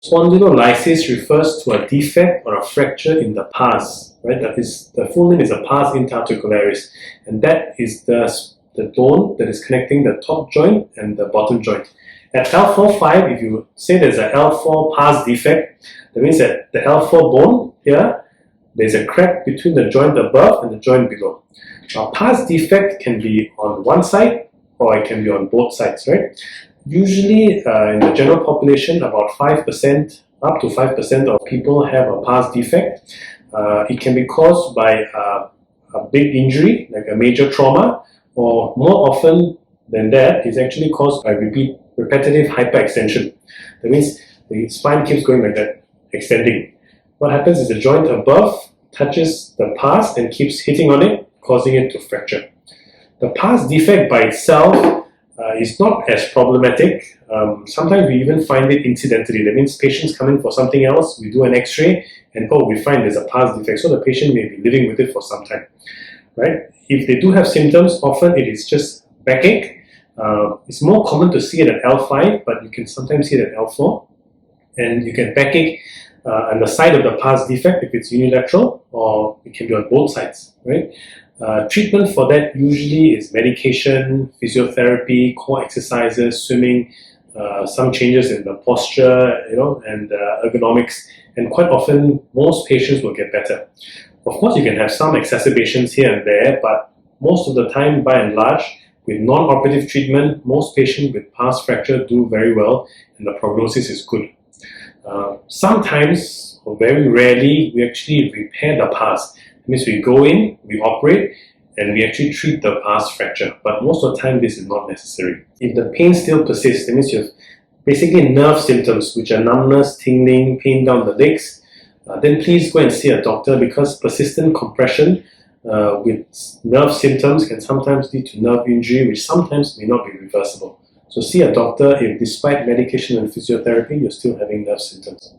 Spondylolysis refers to a defect or a fracture in the pars, right? That is, the full name is a pars interarticularis, and that is the bone that is connecting the top joint and the bottom joint. At L4-5, if you say there's an L4 pars defect, that means that the L4 bone here, there's a crack between the joint above and the joint below. A pars defect can be on one side or it can be on both sides, right? Usually in the general population, about 5%, up to 5% of people have a pars defect. It can be caused by a big injury, like a major trauma, or more often than that, it's actually caused by repetitive hyperextension. That means the spine keeps going like that, extending. What happens is the joint above touches the pars and keeps hitting on it, causing it to fracture. The pars defect by itself is not as problematic. Sometimes we even find it incidentally. That means patients come in for something else, we do an x-ray, and we find there's a pars defect. So the patient may be living with it for some time, right? If they do have symptoms, often it is just backache. It's more common to see it at L5, but you can sometimes see it at L4. And you get backache on the side of the pars defect if it's unilateral, or it can be on both sides, right? Treatment for that usually is medication, physiotherapy, core exercises, swimming, some changes in the posture, and ergonomics, and quite often most patients will get better. Of course, you can have some exacerbations here and there, but most of the time, by and large, with non-operative treatment, most patients with pars fracture do very well, and the prognosis is good. Sometimes, or very rarely, we actually repair the pars. That means we go in, we operate, and we actually treat the pars fracture. But most of the time, this is not necessary. If the pain still persists, that means you have basically nerve symptoms, which are numbness, tingling, pain down the legs, then please go and see a doctor, because persistent compression with nerve symptoms can sometimes lead to nerve injury, which sometimes may not be reversible. So see a doctor if despite medication and physiotherapy, you're still having nerve symptoms.